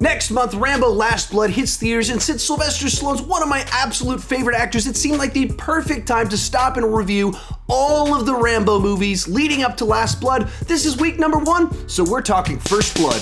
Next month, Rambo Last Blood hits theaters, and since Sylvester Stallone's one of my absolute favorite actors, it seemed like the perfect time to stop and review all of the Rambo movies leading up to Last Blood. This is week number 1, so we're talking First Blood.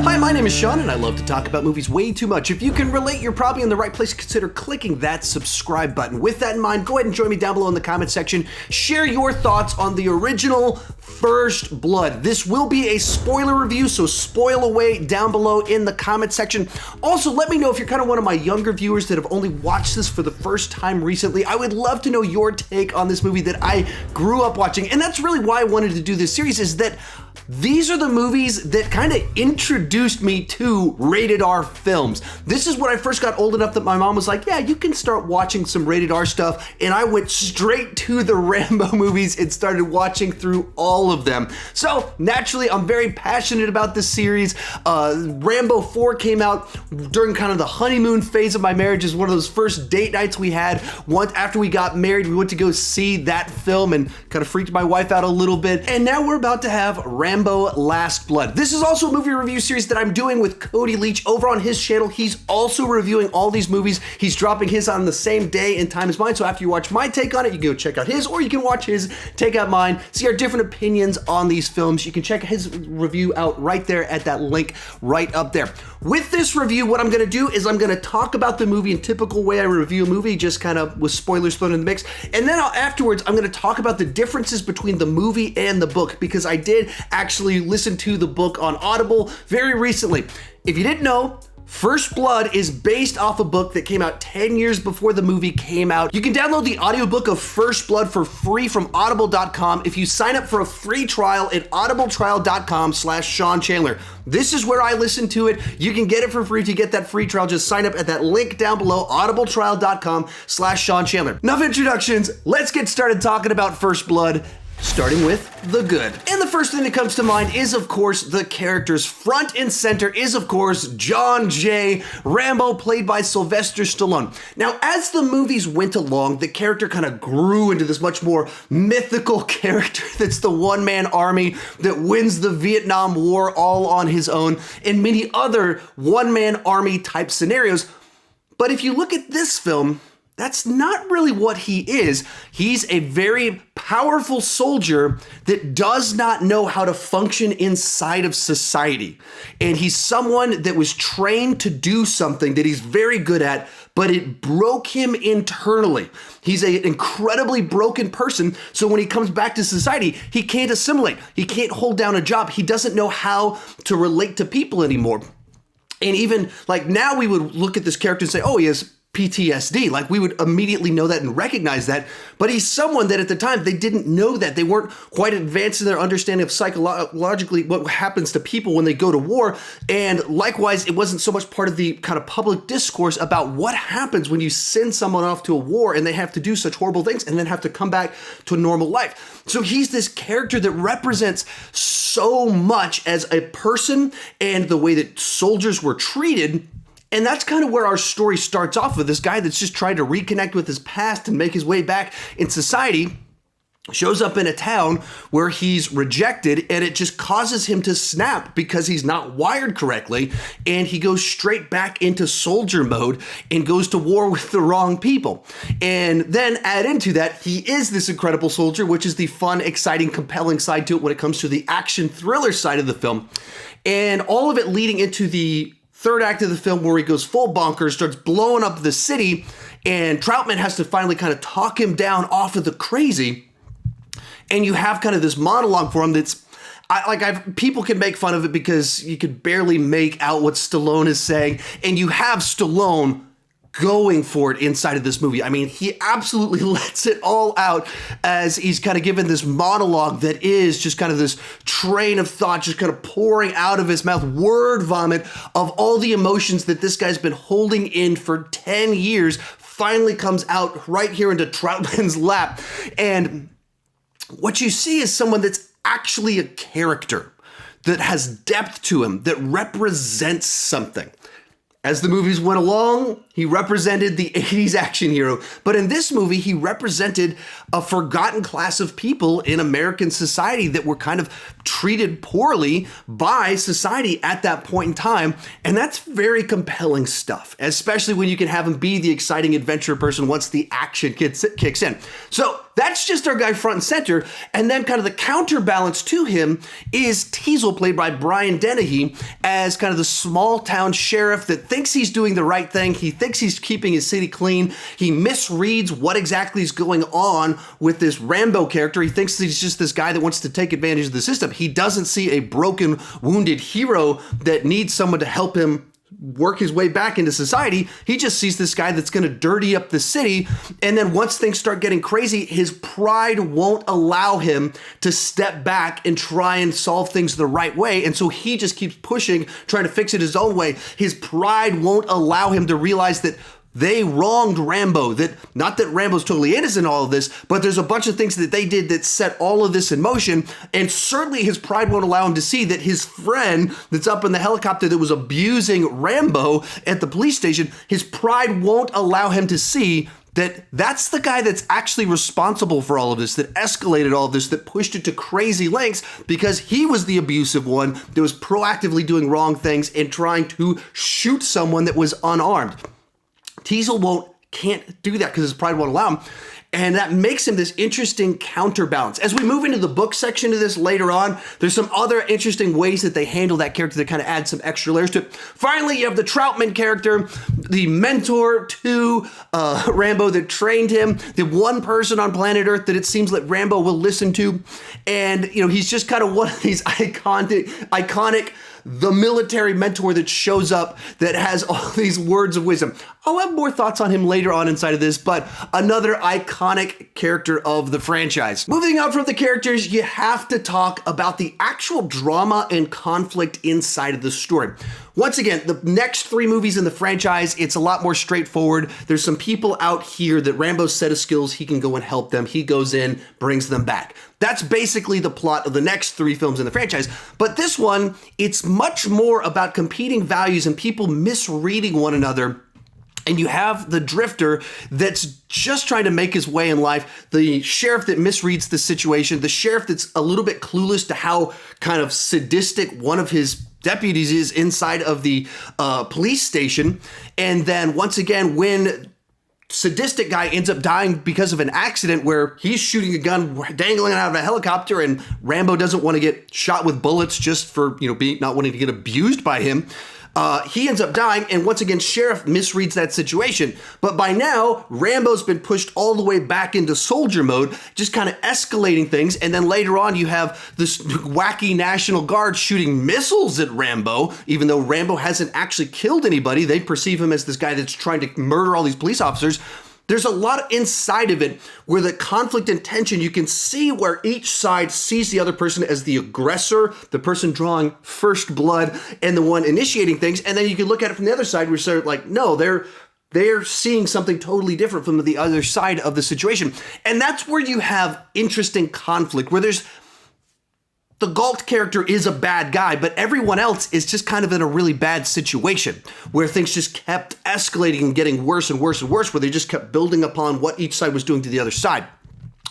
Hi, my name is Sean, and I love to talk about movies way too much. If you can relate, you're probably in the right place. Consider clicking that subscribe button. With that in mind, go ahead and join me down below in the comment section. Share your thoughts on the original First Blood. This will be a spoiler review, so spoil away down below in the comment section. Also, let me know if you're kind of one of my younger viewers that have only watched this for the first time recently. I would love to know your take on this movie that I grew up watching, and that's really why I wanted to do this series, is that these are the movies that kind of introduced me to rated R films. This is when I first got old enough that my mom was like, yeah, you can start watching some rated R stuff. And I went straight to the Rambo movies and started watching through all of them. So naturally, I'm very passionate about this series. Rambo 4 came out during kind of the honeymoon phase of my marriage. Is one of those first date nights we had. Once after we got married, we went to go see that film and kind of freaked my wife out a little bit. And now we're about to have Rambo Last Blood. This is also a movie review series that I'm doing with Cody Leach over on his channel. He's also reviewing all these movies. He's dropping his on the same day and time as mine. So after you watch my take on it, you can go check out his, or you can watch his, take out mine, see our different opinions on these films. You can check his review out right there at that link right up there. With this review, what I'm going to do is I'm going to talk about the movie in typical way I review a movie, just kind of with spoilers thrown in the mix. And then afterwards, I'm going to talk about the differences between the movie and the book, because I did actually listen to the book on Audible very recently. If you didn't know, First Blood is based off a book that came out 10 years before the movie came out. You can download the audiobook of First Blood for free from audible.com if you sign up for a free trial at audibletrial.com/Sean Chandler. This is where I listen to it. You can get it for free. To get that free trial, just sign up at that link down below, audibletrial.com/Sean Chandler. Enough introductions. Let's get started talking about First Blood, starting with the good. And the first thing that comes to mind is, of course, the characters. Front and center is, of course, John J. Rambo, played by Sylvester Stallone. Now, as the movies went along, the character kind of grew into this much more mythical character that's the one-man army that wins the Vietnam War all on his own, and many other one-man army type scenarios. But if you look at this film, that's not really what he is. He's a very powerful soldier that does not know how to function inside of society. And he's someone that was trained to do something that he's very good at, but it broke him internally. He's an incredibly broken person, so when he comes back to society, he can't assimilate. He can't hold down a job. He doesn't know how to relate to people anymore. And even like now we would look at this character and say, oh, he has PTSD. Like we would immediately know that and recognize that. But he's someone that at the time they didn't know that. They weren't quite advanced in their understanding of psychologically what happens to people when they go to war. And likewise, it wasn't so much part of the kind of public discourse about what happens when you send someone off to a war and they have to do such horrible things and then have to come back to a normal life. So he's this character that represents so much as a person and the way that soldiers were treated. And that's kind of where our story starts off with. This guy that's just trying to reconnect with his past and make his way back in society shows up in a town where he's rejected, and it just causes him to snap because he's not wired correctly, and he goes straight back into soldier mode and goes to war with the wrong people. And then add into that, he is this incredible soldier, which is the fun, exciting, compelling side to it when it comes to the action thriller side of the film. And all of it leading into the third act of the film where he goes full bonkers, starts blowing up the city, and Trautman has to finally kind of talk him down off of the crazy. And you have kind of this monologue for him that's, people can make fun of it because you could barely make out what Stallone is saying, and you have Stallone going for it inside of this movie. I mean, he absolutely lets it all out as he's kind of given this monologue that is just kind of this train of thought just kind of pouring out of his mouth, word vomit of all the emotions that this guy's been holding in for 10 years, finally comes out right here into Trautman's lap. And what you see is someone that's actually a character that has depth to him, that represents something. As the movies went along, he represented the 80s action hero. But in this movie, he represented a forgotten class of people in American society that were kind of treated poorly by society at that point in time. And that's very compelling stuff, especially when you can have him be the exciting adventure person once the action kicks in. So that's just our guy front and center. And then kind of the counterbalance to him is Teasel, played by Brian Dennehy, as kind of the small town sheriff that thinks he's doing the right thing. He thinks he's keeping his city clean. He misreads what exactly is going on with this Rambo character. He thinks he's just this guy that wants to take advantage of the system. He doesn't see a broken, wounded hero that needs someone to help him work his way back into society. He just sees this guy that's going to dirty up the city. And then once things start getting crazy, his pride won't allow him to step back and try and solve things the right way. And so he just keeps pushing, trying to fix it his own way. His pride won't allow him to realize that they wronged Rambo. That not that Rambo's totally innocent in all of this, but there's a bunch of things that they did that set all of this in motion. And certainly his pride won't allow him to see that his friend that's up in the helicopter that was abusing Rambo at the police station, his pride won't allow him to see that that's the guy that's actually responsible for all of this, that escalated all of this, that pushed it to crazy lengths, because he was the abusive one that was proactively doing wrong things and trying to shoot someone that was unarmed. Teasel can't do that because his pride won't allow him. And that makes him this interesting counterbalance. As we move into the book section of this later on, there's some other interesting ways that they handle that character that kind of add some extra layers to it. Finally, you have the Trautman character, the mentor to Rambo that trained him, the one person on planet Earth that it seems like Rambo will listen to. And, he's just kind of one of these iconic the military mentor that shows up that has all these words of wisdom. I'll have more thoughts on him later on inside of this, but another iconic character of the franchise. Moving on from the characters, you have to talk about the actual drama and conflict inside of the story. Once again, the next 3 movies in the franchise, it's a lot more straightforward. There's some people out here that Rambo's set of skills, he can go and help them. He goes in, brings them back. That's basically the plot of the next 3 films in the franchise. But this one, it's much more about competing values and people misreading one another. And you have the drifter that's just trying to make his way in life, the sheriff that misreads the situation, the sheriff that's a little bit clueless to how kind of sadistic one of his deputies is inside of the police station. And then once again, when sadistic guy ends up dying because of an accident where he's shooting a gun dangling out of a helicopter, and Rambo doesn't want to get shot with bullets just for, not wanting to get abused by him. He ends up dying, and once again, Sheriff misreads that situation. But by now, Rambo's been pushed all the way back into soldier mode, just kind of escalating things. And then later on, you have this wacky National Guard shooting missiles at Rambo, even though Rambo hasn't actually killed anybody. They perceive him as this guy that's trying to murder all these police officers. There's a lot inside of it where the conflict and tension, you can see where each side sees the other person as the aggressor, the person drawing first blood, and the one initiating things. And then you can look at it from the other side where you're like, no, they're seeing something totally different from the other side of the situation. And that's where you have interesting conflict, where there's the Galt character is a bad guy, but everyone else is just kind of in a really bad situation where things just kept escalating and getting worse and worse and worse, where they just kept building upon what each side was doing to the other side,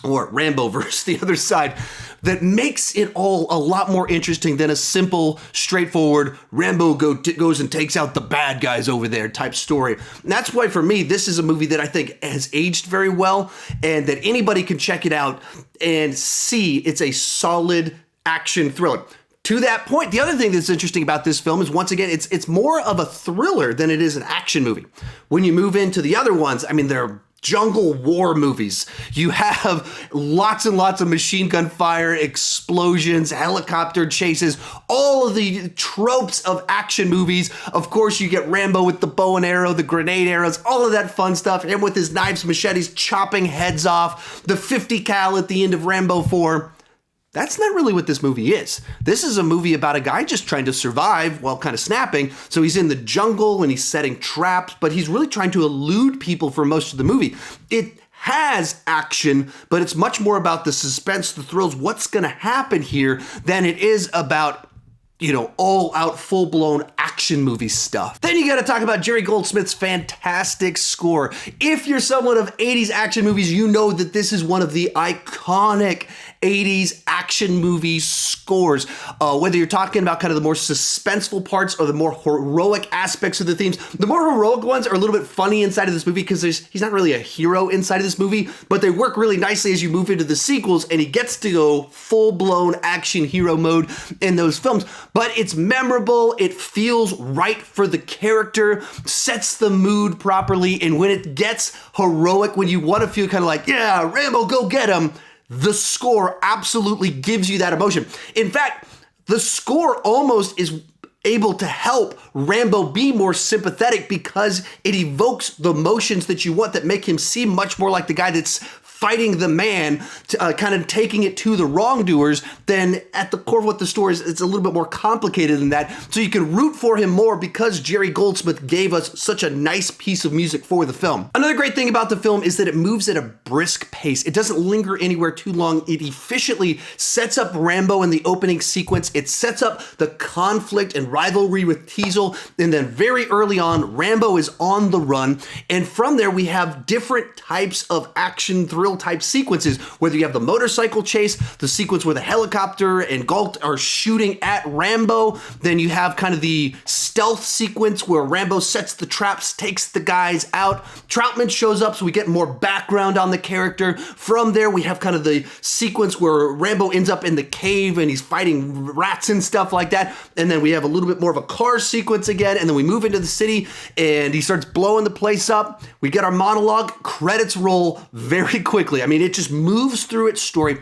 or Rambo versus the other side. That makes it all a lot more interesting than a simple, straightforward Rambo goes and takes out the bad guys over there type story. And that's why, for me, this is a movie that I think has aged very well, and that anybody can check it out and see it's a solid action thriller. To that point, the other thing that's interesting about this film is, once again, it's more of a thriller than it is an action movie. When you move into the other ones, they're jungle war movies. You have lots and lots of machine gun fire, explosions, helicopter chases, all of the tropes of action movies. Of course, you get Rambo with the bow and arrow, the grenade arrows, all of that fun stuff. Him with his knives, machetes, chopping heads off, the 50 cal at the end of Rambo 4. That's not really what this movie is. This is a movie about a guy just trying to survive while kind of snapping. So he's in the jungle and he's setting traps, but he's really trying to elude people for most of the movie. It has action, but it's much more about the suspense, the thrills, what's going to happen here, than it is about, all out, full-blown action action movie stuff. Then you gotta talk about Jerry Goldsmith's fantastic score. If you're someone of 80s action movies, you know that this is one of the iconic 80s action movie scores. Whether you're talking about kind of the more suspenseful parts or the more heroic aspects of the themes, the more heroic ones are a little bit funny inside of this movie because he's not really a hero inside of this movie, but they work really nicely as you move into the sequels and he gets to go full-blown action hero mode in those films. But it's memorable, it feels right for the character, sets the mood properly, and when it gets heroic, when you want to feel kind of like, yeah, Rambo, go get him, the score absolutely gives you that emotion. In fact, the score almost is able to help Rambo be more sympathetic because it evokes the emotions that you want that make him seem much more like the guy that's fighting the man, kind of taking it to the wrongdoers. Then at the core of what the story is, it's a little bit more complicated than that. So you can root for him more because Jerry Goldsmith gave us such a nice piece of music for the film. Another great thing about the film is that it moves at a brisk pace. It doesn't linger anywhere too long. It efficiently sets up Rambo in the opening sequence. It sets up the conflict and rivalry with Teasel. And then very early on, Rambo is on the run. And from there, we have different types of action thrill type sequences, whether you have the motorcycle chase, the sequence where the helicopter and Galt are shooting at Rambo, then you have kind of the stealth sequence where Rambo sets the traps, takes the guys out. Trautman shows up, so we get more background on the character. From there, we have kind of the sequence where Rambo ends up in the cave and he's fighting rats and stuff like that. And then we have a little bit more of a car sequence again, and then we move into the city and he starts blowing the place up. We get our monologue, credits roll very quickly. I mean, it just moves through its story.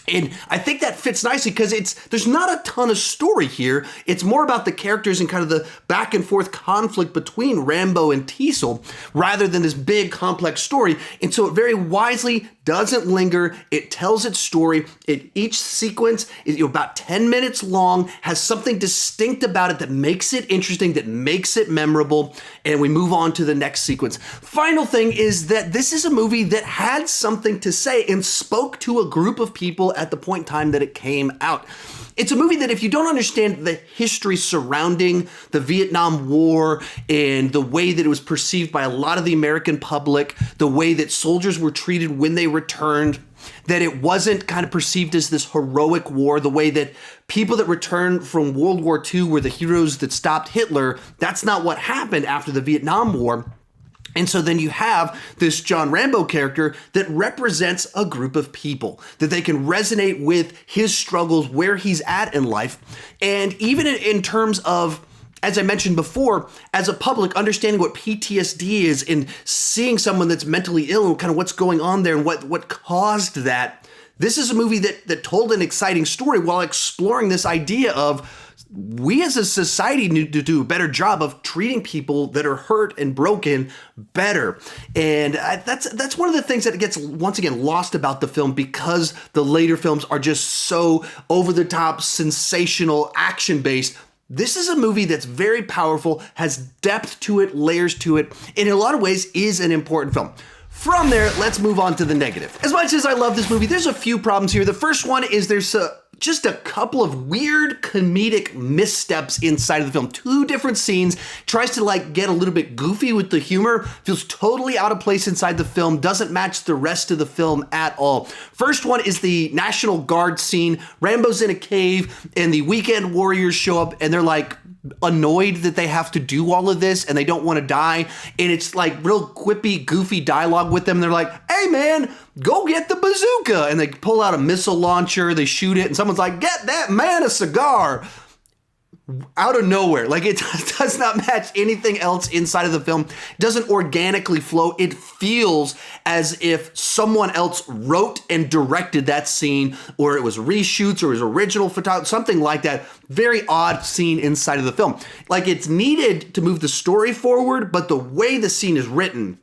And I think that fits nicely because there's not a ton of story here. It's more about the characters and kind of the back and forth conflict between Rambo and Teasel rather than this big complex story. And so it very wisely doesn't linger. It tells its story. Each sequence is about 10 minutes long, has something distinct about it that makes it interesting, that makes it memorable, and we move on to the next sequence. Final thing is that this is a movie that had something to say and spoke to a group of people at the point in time that it came out. It's a movie that if you don't understand the history surrounding the Vietnam War and the way that it was perceived by a lot of the American public, the way that soldiers were treated when they returned, that it wasn't kind of perceived as this heroic war, the way that people that returned from World War II were the heroes that stopped Hitler, that's not what happened after the Vietnam War. And so then you have this John Rambo character that represents a group of people, that they can resonate with his struggles, where he's at in life. And even in terms of, as I mentioned before, as a public, understanding what PTSD is and seeing someone that's mentally ill and kind of what's going on there and what caused that. This is a movie that told an exciting story while exploring this idea of we as a society need to do a better job of treating people that are hurt and broken better. And that's one of the things that gets, once again, lost about the film because the later films are just so over-the-top, sensational, action-based. This is a movie that's very powerful, has depth to it, layers to it, and in a lot of ways is an important film. From there, let's move on to the negative. As much as I love this movie, there's a few problems here. The first one is there's just a couple of weird comedic missteps inside of the film. Two different scenes, tries to get a little bit goofy with the humor, feels totally out of place inside the film, doesn't match the rest of the film at all. First one is the National Guard scene. Rambo's in a cave and the weekend warriors show up and they're annoyed that they have to do all of this and they don't want to die. And it's real quippy, goofy dialogue with them. They're like, hey man, go get the bazooka. And they pull out a missile launcher, they shoot it, and someone's like, get that man a cigar. Out of nowhere. It does not match anything else inside of the film. It doesn't organically flow. It feels as if someone else wrote and directed that scene, or it was reshoots, or it was original photography, something like that. Very odd scene inside of the film. It's needed to move the story forward, but the way the scene is written,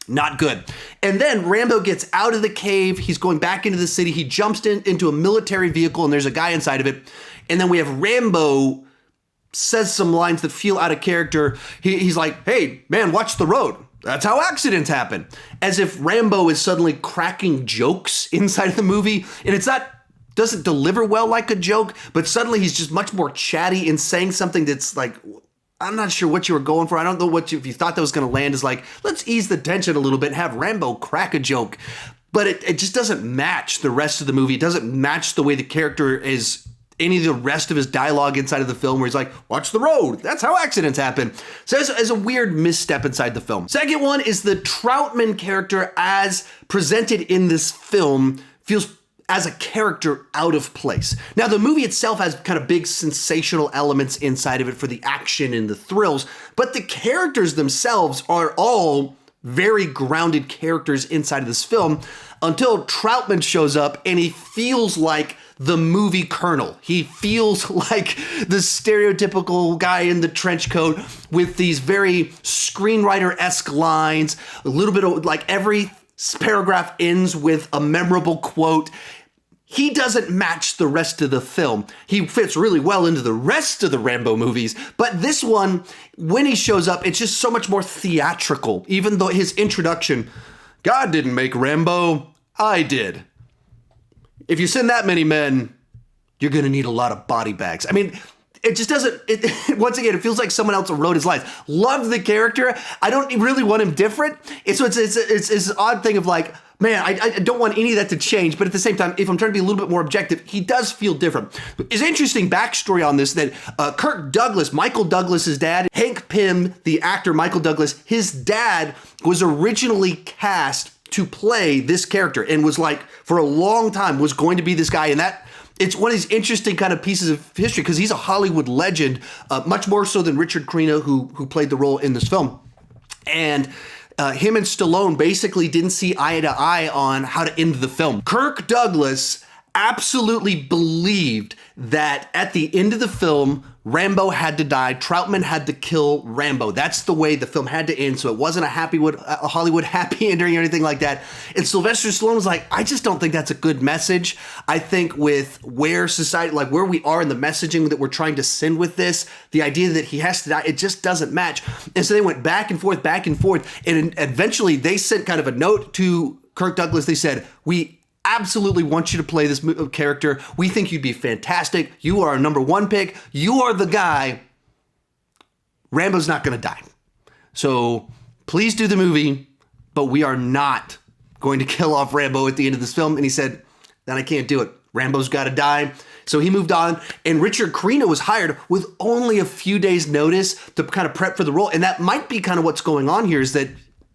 not good. And then Rambo gets out of the cave. He's going back into the city. He jumps into a military vehicle and there's a guy inside of it. And then we have Rambo says some lines that feel out of character. He's like, hey, man, watch the road. That's how accidents happen. As if Rambo is suddenly cracking jokes inside of the movie. And it's not doesn't deliver well like a joke, but suddenly he's just much more chatty and saying something that's like, I'm not sure what you were going for. I don't know if you thought that was going to land as like, let's ease the tension a little bit and have Rambo crack a joke. But it just doesn't match the rest of the movie. It doesn't match the way the character is, any of the rest of his dialogue inside of the film where he's like, watch the road. That's how accidents happen. So it's a weird misstep inside the film. Second one is the Trautman character as presented in this film feels as a character out of place. Now, the movie itself has kind of big sensational elements inside of it for the action and the thrills, but the characters themselves are all very grounded characters inside of this film until Trautman shows up and he feels like the movie Colonel. He feels like the stereotypical guy in the trench coat with these very screenwriter-esque lines, a little bit of like every paragraph ends with a memorable quote. He doesn't match the rest of the film. He fits really well into the rest of the Rambo movies, but this one, when he shows up, it's just so much more theatrical, even though his introduction, God didn't make Rambo, I did. If you send that many men, you're gonna need a lot of body bags. I mean, it just doesn't, once again, it feels like someone else wrote his lines. Love the character. I don't really want him different. It's an odd thing of like, man, I don't want any of that to change, but at the same time, if I'm trying to be a little bit more objective, he does feel different. It's interesting backstory on this that Kirk Douglas, Michael Douglas's dad, Hank Pym, the actor Michael Douglas, his dad was originally cast to play this character and was like, for a long time, was going to be this guy. And that, it's one of these interesting kind of pieces of history because he's a Hollywood legend, much more so than Richard Crenna, who played the role in this film. And him and Stallone basically didn't see eye to eye on how to end the film. Kirk Douglas absolutely believed that at the end of the film, Rambo had to die. Trautman had to kill Rambo. That's the way the film had to end. So it wasn't a Hollywood happy ending or anything like that. And Sylvester Stallone was like, I just don't think that's a good message. I think with where society, like where we are in the messaging that we're trying to send with this, the idea that he has to die, it just doesn't match. And so they went back and forth. And eventually they sent kind of a note to Kirk Douglas. They said, we absolutely want you to play this character. We think you'd be fantastic. You are our number one pick. You are the guy. Rambo's not going to die. So please do the movie, but we are not going to kill off Rambo at the end of this film. And he said, then I can't do it. Rambo's got to die. So he moved on, and Richard Crenna was hired with only a few days' notice to kind of prep for the role. And that might be kind of what's going on here is that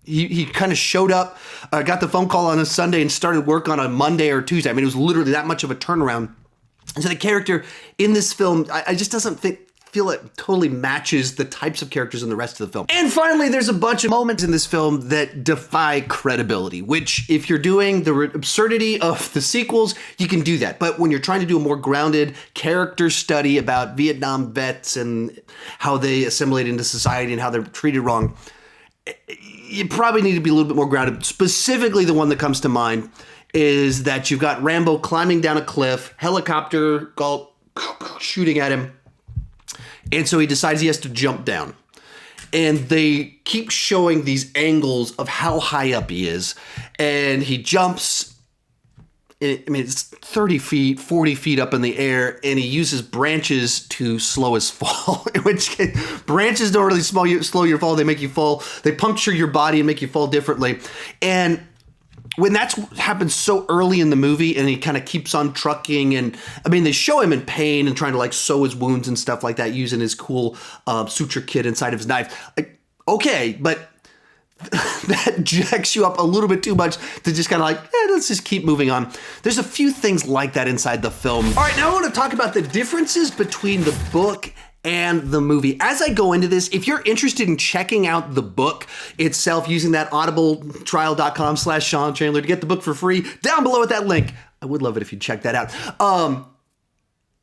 he kind of showed up, got the phone call on a Sunday and started work on a Monday or Tuesday. I mean, it was literally that much of a turnaround. And so the character in this film, I just doesn't feel it totally matches the types of characters in the rest of the film. And finally, there's a bunch of moments in this film that defy credibility, which if you're doing the absurdity of the sequels, you can do that. But when you're trying to do a more grounded character study about Vietnam vets and how they assimilate into society and how they're treated wrong, you probably need to be a little bit more grounded. Specifically, the one that comes to mind is that you've got Rambo climbing down a cliff, helicopter shooting at him, and so he decides he has to jump down. And they keep showing these angles of how high up he is, and he jumps. I mean, it's 30 feet, 40 feet up in the air, and he uses branches to slow his fall, which branches don't really slow your fall. They make you fall. They puncture your body and make you fall differently. And when that happens so early in the movie and he kind of keeps on trucking, and I mean, they show him in pain and trying to like sew his wounds and stuff like that using his cool suture kit inside of his knife. Like, okay, but that jacks you up a little bit too much to just kind of like, let's just keep moving on. There's a few things like that inside the film. All right, now I want to talk about the differences between the book and the movie. As I go into this, if you're interested in checking out the book itself using that audibletrial.com/Sean Chandler to get the book for free, down below at that link, I would love it if you'd check that out.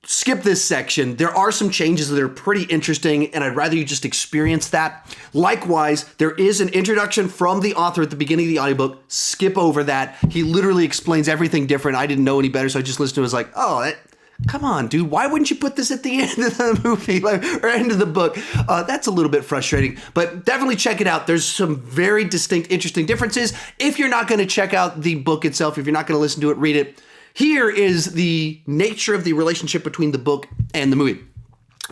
Skip this section. There are some changes that are pretty interesting, and I'd rather you just experience that. Likewise, there is an introduction from the author at the beginning of the audiobook. Skip over that. He literally explains everything different. I didn't know any better, so I just listened to it. I was like, come on, dude. Why wouldn't you put this at the end of the movie or end of the book? That's a little bit frustrating, but definitely check it out. There's some very distinct, interesting differences. If you're not going to check out the book itself, if you're not going to listen to it, read it, Here is the nature of the relationship between the book and the movie.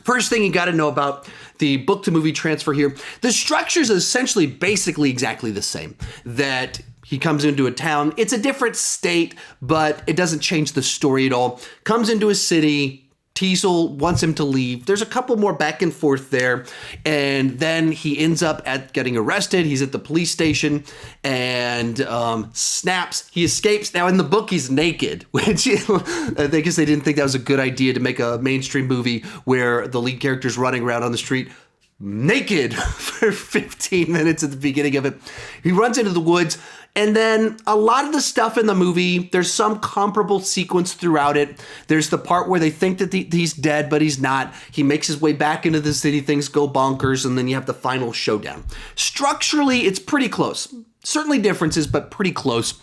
First thing you got to know about the book to movie transfer here, the structure is essentially basically exactly the same. That he comes into a town, it's a different state, but it doesn't change the story at all. Comes into a city, Teasel wants him to leave. There's a couple more back and forth there. And then he ends up at getting arrested. He's at the police station and snaps. He escapes. Now in the book, he's naked, which I guess they didn't think that was a good idea to make a mainstream movie where the lead character's running around on the street naked for 15 minutes at the beginning of it. He runs into the woods. And then a lot of the stuff in the movie, there's some comparable sequence throughout it. There's the part where they think that he's dead, but he's not. He makes his way back into the city, things go bonkers, and then you have the final showdown. Structurally, it's pretty close. Certainly differences, but pretty close.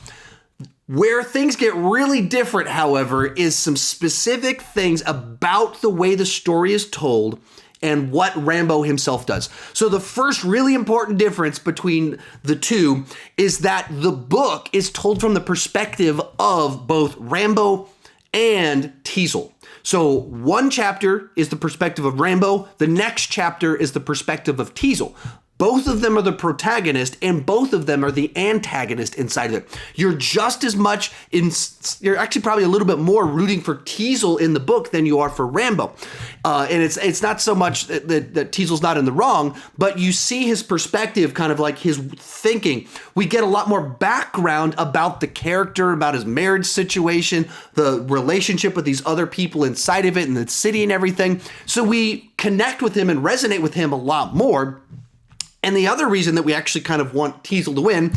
Where things get really different, however, is some specific things about the way the story is told and what Rambo himself does. So the first really important difference between the two is that the book is told from the perspective of both Rambo and Teasel. So one chapter is the perspective of Rambo, the next chapter is the perspective of Teasel. Both of them are the protagonist and both of them are the antagonist inside of it. You're just as much you're actually probably a little bit more rooting for Teasel in the book than you are for Rambo. And it's not so much that Teasel's not in the wrong, but you see his perspective, kind of like his thinking. We get a lot more background about the character, about his marriage situation, the relationship with these other people inside of it and the city and everything. So we connect with him and resonate with him a lot more. And the other reason that we actually kind of want Teasel to win,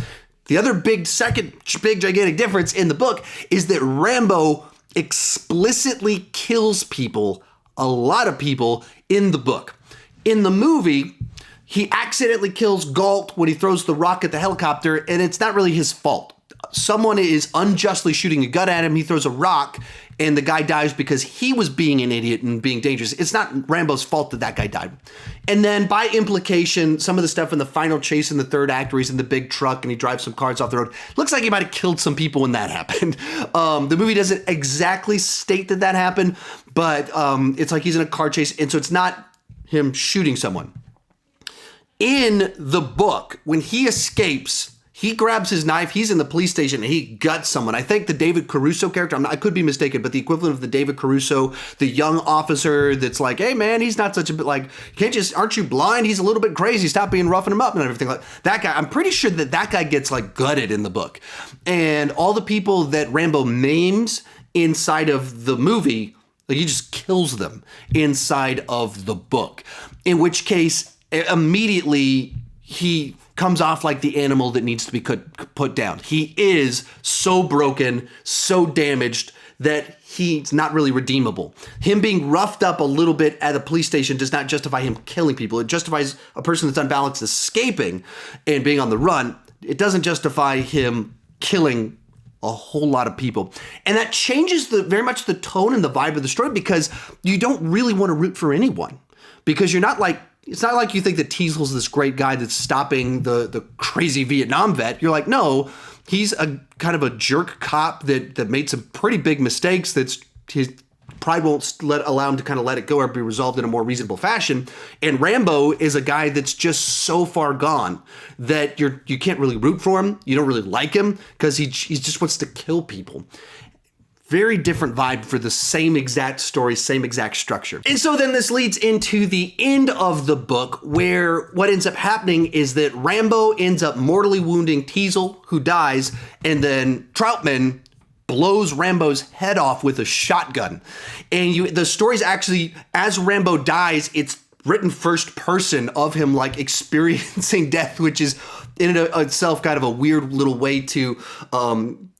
the other second big gigantic difference in the book is that Rambo explicitly kills people, a lot of people, in the book. In the movie, he accidentally kills Galt when he throws the rock at the helicopter, and it's not really his fault. Someone is unjustly shooting a gun at him, he throws a rock, and the guy dies because he was being an idiot and being dangerous. It's not Rambo's fault that that guy died. And then by implication, some of the stuff in the final chase in the third act where he's in the big truck and he drives some cars off the road, looks like he might have killed some people when that happened. The movie doesn't exactly state that that happened, but it's like he's in a car chase, and so it's not him shooting someone. In the book, when he escapes, he grabs his knife, he's in the police station, and he guts someone. I think the David Caruso character, I could be mistaken, but the equivalent of the David Caruso, the young officer that's like, hey man, he's not such a bit like, aren't you blind? He's a little bit crazy. Stop being roughing him up and everything like that guy. I'm pretty sure that guy gets like gutted in the book. And all the people that Rambo names inside of the movie, like he just kills them inside of the book. In which case, immediately he comes off like the animal that needs to be put down. He is so broken, so damaged that he's not really redeemable. Him being roughed up a little bit at a police station does not justify him killing people. It justifies a person that's unbalanced escaping and being on the run. It doesn't justify him killing a whole lot of people. And that changes very much the tone and the vibe of the story, because you don't really want to root for anyone. Because you're not like, it's not like you think that Teasel's this great guy that's stopping the crazy Vietnam vet. You're like, no, he's a kind of a jerk cop that made some pretty big mistakes. That's his pride won't allow him to kind of let it go or be resolved in a more reasonable fashion. And Rambo is a guy that's just so far gone that you can't really root for him. You don't really like him because he just wants to kill people. Very different vibe for the same exact story, same exact structure. And so then this leads into the end of the book, where what ends up happening is that Rambo ends up mortally wounding Teasel, who dies, and then Trautman blows Rambo's head off with a shotgun. And the story's actually, as Rambo dies, it's written first person of him like experiencing death, which is in and of itself kind of a weird little way to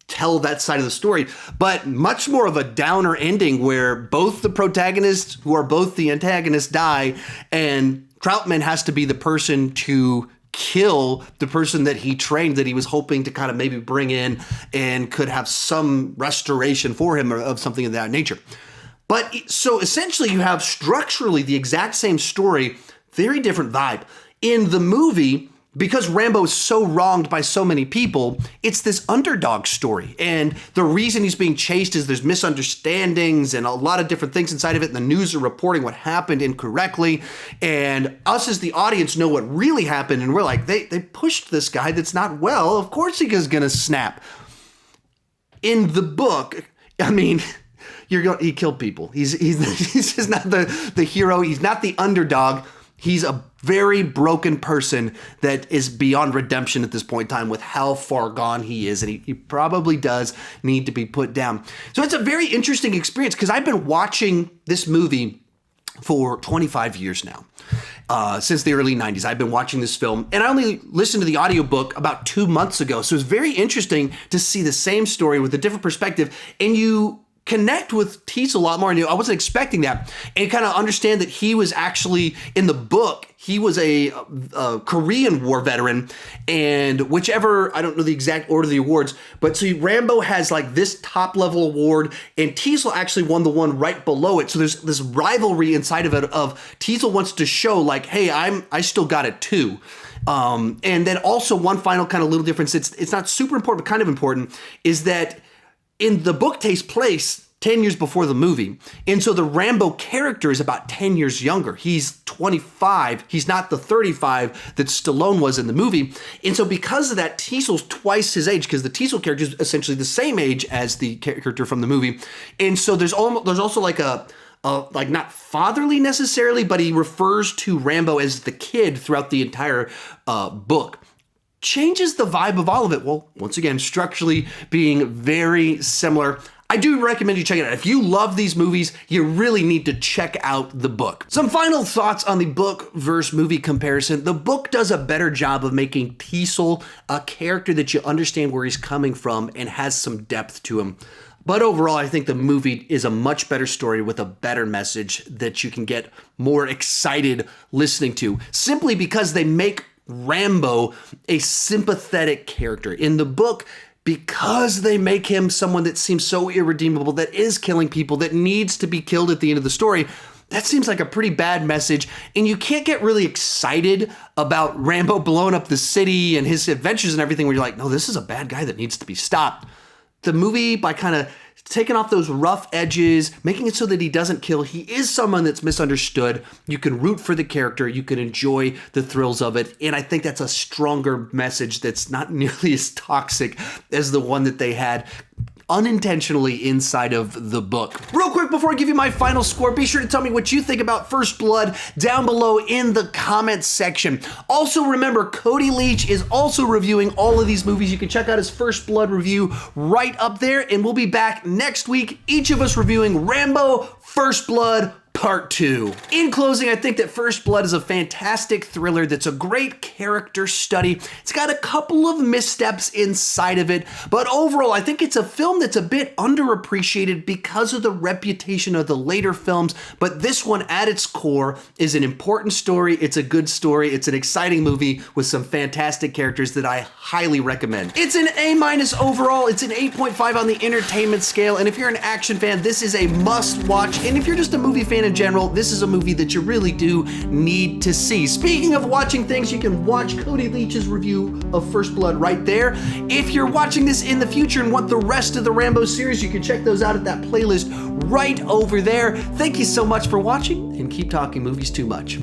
tell that side of the story, but much more of a downer ending where both the protagonists, who are both the antagonists, die, and Trautman has to be the person to kill the person that he trained, that he was hoping to kind of maybe bring in and could have some restoration for him or of something of that nature. But so essentially you have structurally the exact same story, very different vibe. In the movie, because Rambo is so wronged by so many people, it's this underdog story. And the reason he's being chased is there's misunderstandings and a lot of different things inside of it. And the news are reporting what happened incorrectly. And us as the audience know what really happened. And we're like, they pushed this guy that's not well. Of course he is going to snap. In the book, I mean, he killed people. He's just not the hero. He's not the underdog. He's a very broken person that is beyond redemption at this point in time with how far gone he is. And he probably does need to be put down. So it's a very interesting experience because I've been watching this movie for 25 years now. Since the early 90s, I've been watching this film, and I only listened to the audiobook about 2 months ago. So it's very interesting to see the same story with a different perspective. And you connect with Teasel a lot more. And I wasn't expecting that. And kind of understand that he was actually, in the book, he was a Korean War veteran. And whichever, I don't know the exact order of the awards, but so Rambo has like this top level award, and Teasel actually won the one right below it. So there's this rivalry inside of it of Teasel wants to show like, hey, I still got it too. And then also one final kind of little difference, it's not super important, but kind of important, is that in the book takes place 10 years before the movie. And so the Rambo character is about 10 years younger. He's 25. He's not the 35 that Stallone was in the movie. And so because of that, Teasel's twice his age, because the Teasel character is essentially the same age as the character from the movie. And so there's also like like not fatherly necessarily, but he refers to Rambo as the kid throughout the entire book. Changes the vibe of all of it. Well, once again, structurally being very similar. I do recommend you check it out. If you love these movies, you really need to check out the book. Some final thoughts on the book versus movie comparison. The book does a better job of making Teasel a character that you understand where he's coming from and has some depth to him. But overall, I think the movie is a much better story with a better message that you can get more excited listening to, simply because they make Rambo a sympathetic character. In the book, because they make him someone that seems so irredeemable, that is killing people, that needs to be killed at the end of the story, that seems like a pretty bad message. And you can't get really excited about Rambo blowing up the city and his adventures and everything where you're like, no, this is a bad guy that needs to be stopped. The movie, by kind of taking off those rough edges, making it so that he doesn't kill, he is someone that's misunderstood. You can root for the character. You can enjoy the thrills of it. And I think that's a stronger message that's not nearly as toxic as the one that they had unintentionally inside of the book. Real quick before I give you my final score, be sure to tell me what you think about First Blood down below in the comments section. Also remember, Cody Leach is also reviewing all of these movies. You can check out his First Blood review right up there, and we'll be back next week, each of us reviewing Rambo First Blood Part 2. In closing, I think that First Blood is a fantastic thriller that's a great character study. It's got a couple of missteps inside of it, but overall, I think it's a film that's a bit underappreciated because of the reputation of the later films, but this one at its core is an important story. It's a good story. It's an exciting movie with some fantastic characters that I highly recommend. It's an A- overall. It's an 8.5 on the entertainment scale, and if you're an action fan, this is a must-watch, and if you're just a movie fan in general, this is a movie that you really do need to see. Speaking of watching things, you can watch Cody Leach's review of First Blood right there. If you're watching this in the future and want the rest of the Rambo series, you can check those out at that playlist right over there. Thank you so much for watching, and keep talking movies too much.